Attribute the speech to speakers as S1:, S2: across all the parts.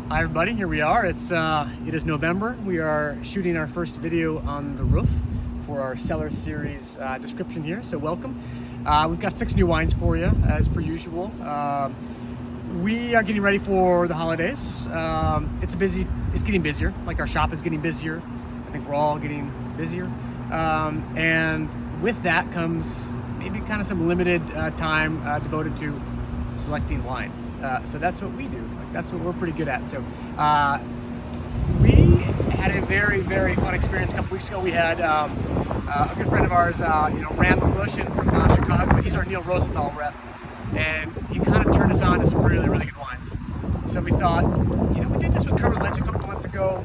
S1: Hi everybody, here we are. It is November. We are shooting our first video on the roof for our Cellar series description here, so welcome. We've got 6 new wines for you as per usual. We are getting ready for the holidays. It's getting busier, like our shop is getting busier. I think we're all getting busier. And with that comes maybe kind of some limited time devoted to selecting wines. So that's what we do. That's what we're pretty good at. So we had a very, very fun experience a couple weeks ago. We had a good friend of ours, Randall Bush from Chicago. He's our Neil Rosenthal rep, and he kind of turned us on to some really, really good wines. So we thought, we did this with Kermit Lynch a couple months ago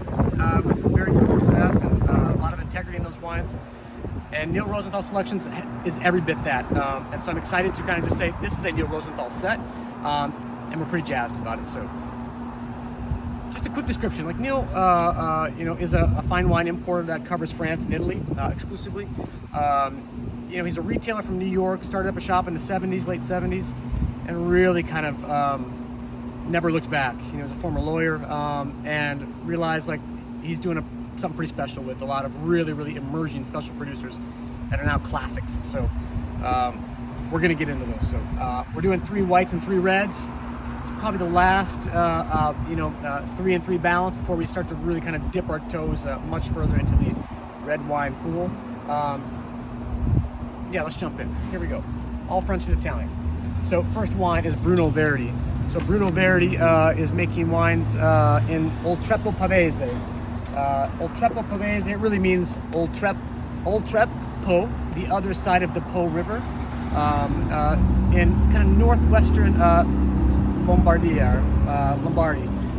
S1: with very good success and a lot of integrity in those wines. And Neil Rosenthal Selections is every bit that. And so I'm excited to kind of just say this is a Neil Rosenthal set, and we're pretty jazzed about it. So just a quick description. Like Neil, is a fine wine importer that covers France and Italy exclusively. He's a retailer from New York, started up a shop in the 70s, late 70s, and really kind of never looked back. He was a former lawyer and realized like he's doing something pretty special with a lot of really, really emerging special producers that are now classics. So we're gonna get into those. So we're doing 3 whites and 3 reds. It's probably the last 3 and 3 balance before we start to really kind of dip our toes much further into the red wine pool. Let's jump in. Here we go. All French and Italian. So first wine is Bruno Verdi. So Bruno Verdi is making wines in Oltreppo Pavese. Oltreppo Pavese really means Oltreppo, the other side of the Po River, in kind of northwestern Lombardy.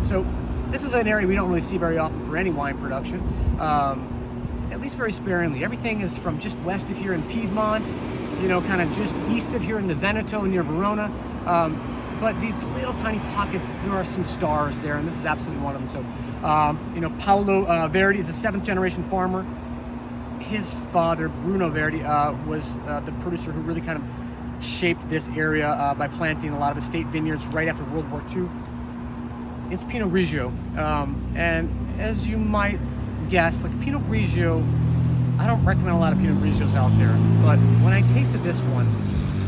S1: So this is an area we don't really see very often for any wine production, at least very sparingly. Everything is from just west of here in Piedmont, kind of just east of here in the Veneto near Verona. But these little tiny pockets, there are some stars there, and this is absolutely one of them. So, Paolo Verdi is a 7th generation farmer. His father, Bruno Verdi, was the producer who really kind of shaped this area by planting a lot of estate vineyards right after World War II. It's Pinot Grigio, and as you might guess, like Pinot Grigio, I don't recommend a lot of Pinot Grigios out there, but when I tasted this one,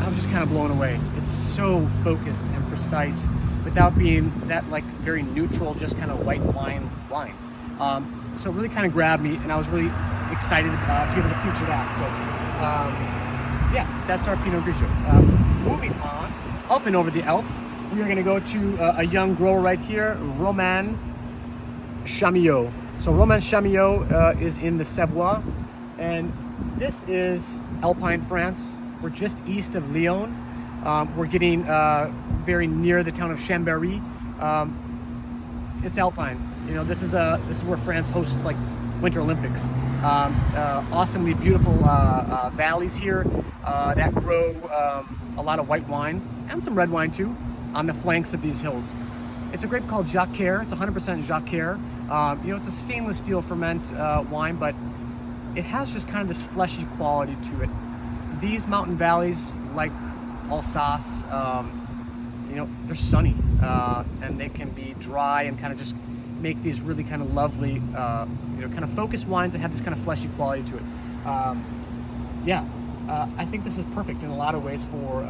S1: I was just kind of blown away. It's so focused and precise without being that like very neutral, just kind of white wine. So it really kind of grabbed me, and I was really excited to be able to feature that. So that's our Pinot Grigio. Moving on, up and over the Alps, we are going to go to a young grower right here, Romain Chamillot. So Romain Chamillot is in the Savoie, and this is Alpine France. We're just east of Lyon. We're getting very near the town of Chambéry. It's Alpine. This is where France hosts like Winter Olympics. Awesomely beautiful valleys here that grow a lot of white wine and some red wine too on the flanks of these hills. It's a grape called Jacquard. It's 100% Jacquard. It's a stainless steel ferment wine, but it has just kind of this fleshy quality to it. These mountain valleys, like Alsace, they're sunny and they can be dry and kind of just make these really kind of lovely, kind of focused wines that have this kind of fleshy quality to it. I think this is perfect in a lot of ways for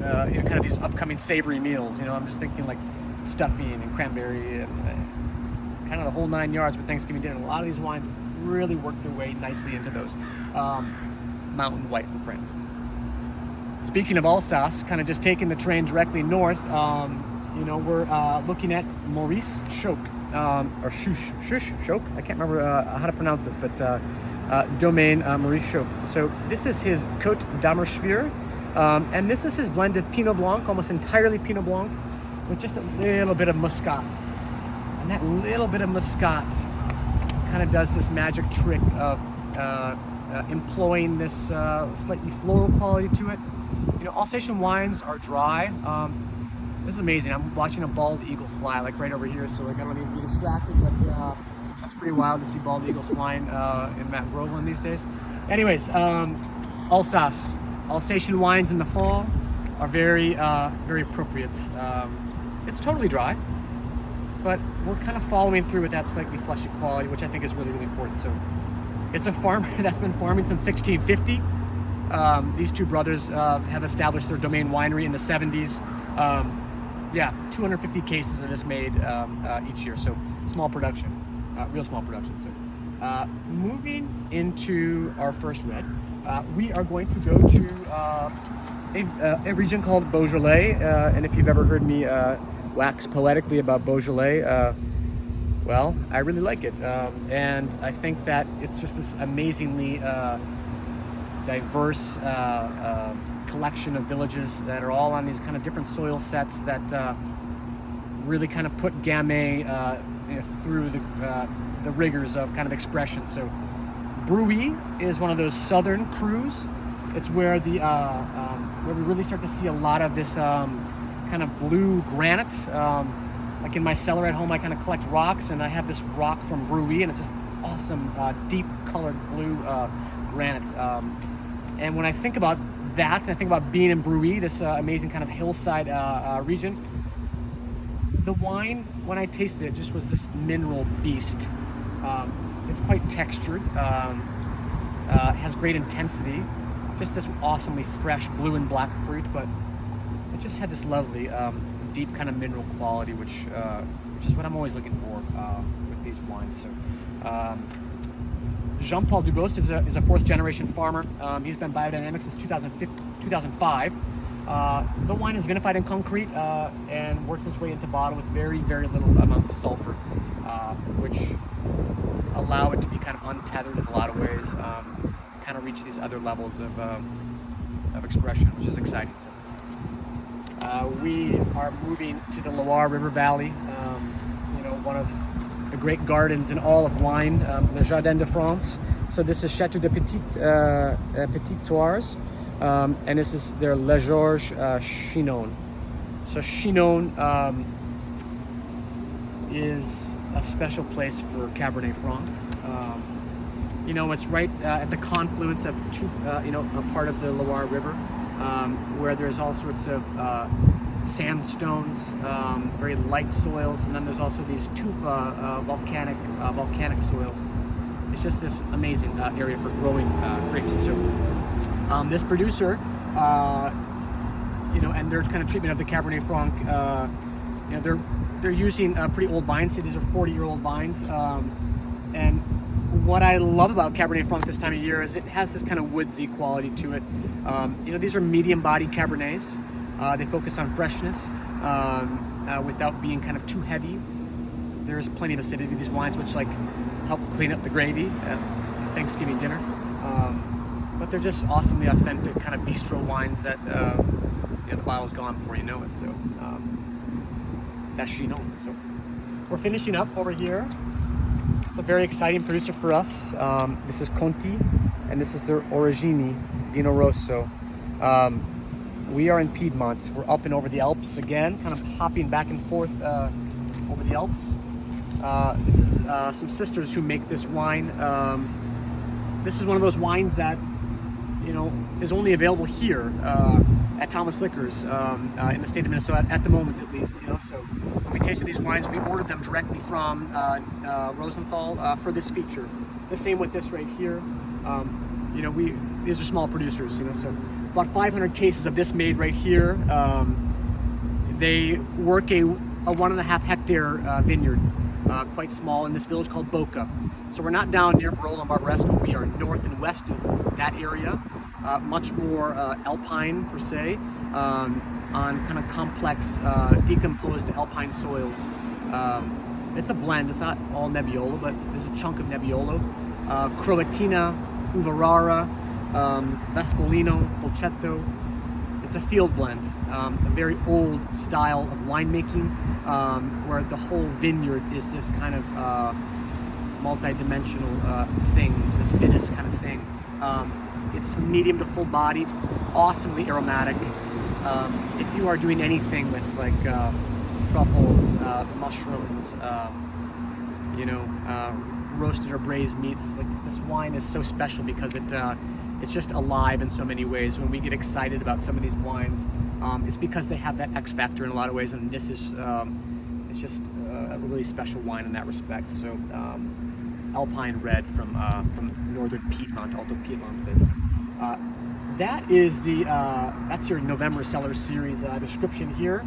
S1: kind of these upcoming savory meals. I'm just thinking like stuffing and cranberry and kind of the whole 9 yards with Thanksgiving dinner. A lot of these wines really work their way nicely into those. Mountain white from France. Speaking of Alsace, kind of just taking the train directly north, we're looking at Maurice Choc, or Shush Choc. I can't remember how to pronounce this, but Domaine Maurice Choc. So this is his Côte d'Amerschwir, and this is his blend of Pinot Blanc, almost entirely Pinot Blanc, with just a little bit of Muscat. And that little bit of Muscat kind of does this magic trick of employing this slightly floral quality to it. Alsatian wines are dry. This is amazing. I'm watching a bald eagle fly like right over here, so like I don't need to be distracted, but that's pretty wild to see bald eagles flying in Mount Groveland these days. Anyways, Alsace. Alsatian wines in the fall are very appropriate. It's totally dry. but we're kind of following through with that slightly fleshy quality, which I think is really, really important. So it's a farm that's been farming since 1650. These two brothers have established their domain winery in the 70s. Yeah, 250 cases of this made each year, so small production, real small production. So moving into our first red, we are going to go to a region called Beaujolais, and if you've ever heard me wax poetically about Beaujolais, well, I really like it, and I think that it's just this amazingly diverse collection of villages that are all on these kind of different soil sets that really kind of put Gamay through the rigors of kind of expression. So Bruy is one of those southern crus. It's where where we really start to see a lot of this kind of blue granite. Like in my cellar at home, I kind of collect rocks, and I have this rock from Bruy, and it's this awesome deep colored blue granite. And when I think about that, and I think about being in Bruy, this amazing kind of hillside region, the wine, when I tasted it, just was this mineral beast. It's quite textured, has great intensity, just this awesomely fresh blue and black fruit, but it just had this lovely deep kind of mineral quality, which is what I'm always looking for with these wines. So Jean-Paul Dubost is a fourth generation farmer. He's been biodynamic since 2005. The wine is vinified in concrete and works its way into bottle with very, very little amounts of sulfur, which allow it to be kind of untethered in a lot of ways, kind of reach these other levels of expression, which is exciting. So, we are moving to the Loire River Valley, one of the great gardens in all of wine, the Jardin de France. So this is Chateau de Petit Tours, and this is their Le Georges Chinon. So Chinon is a special place for Cabernet Franc. It's right at the confluence of two, a part of the Loire River, where there's all sorts of sandstones, very light soils, and then there's also these tufa volcanic soils. It's just this amazing area for growing grapes. So this producer, and their kind of treatment of the Cabernet Franc, they're using pretty old vines. So these are 40-year-old vines, and what I love about Cabernet Franc this time of year is it has this kind of woodsy quality to it. These are medium-bodied Cabernets. They focus on freshness without being kind of too heavy. There's plenty of acidity to these wines, which help clean up the gravy at Thanksgiving dinner. But they're just awesomely authentic kind of bistro wines that the bottle's gone before you know it. So that's Chinon. So we're finishing up over here. It's a very exciting producer for us. This is Conti, and this is their Origini Vino Rosso. We are in Piedmont. We're up and over the Alps again, kind of hopping back and forth over the Alps. This is some sisters who make this wine. This is one of those wines that, is only available here at Thomas Liquors in the state of Minnesota at the moment, at least. So when we tasted these wines, we ordered them directly from Rosenthal for this feature. The same with this right here. These are small producers. So about 500 cases of this made right here. They work a 1.5 hectare vineyard, quite small, in this village called Boca. So we're not down near Barolo Barbaresco. We are north and west of that area, much more alpine per se, on kind of complex decomposed alpine soils. It's a blend. It's not all Nebbiolo, but there's a chunk of Nebbiolo. Croatina, Uvarara, Vespolino, Dolcetto. It's a field blend, a very old style of winemaking, where the whole vineyard is this kind of multi-dimensional thing, this vinous kind of thing. It's medium to full bodied, awesomely aromatic. If you are doing anything with truffles, mushrooms, roasted or braised meats, this wine is so special because it's just alive in so many ways. When we get excited about some of these wines, it's because they have that X factor in a lot of ways, and this is It's just a really special wine in that respect. So Alpine Red from Northern Piedmont, Alto Piemonte. That is that's your November Cellar Series description here.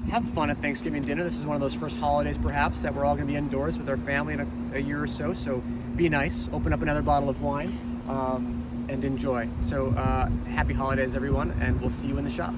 S1: Have fun at Thanksgiving dinner. This is one of those first holidays, perhaps, that we're all going to be indoors with our family in a year or so. So be nice. Open up another bottle of wine and enjoy. So happy holidays, everyone, and we'll see you in the shop.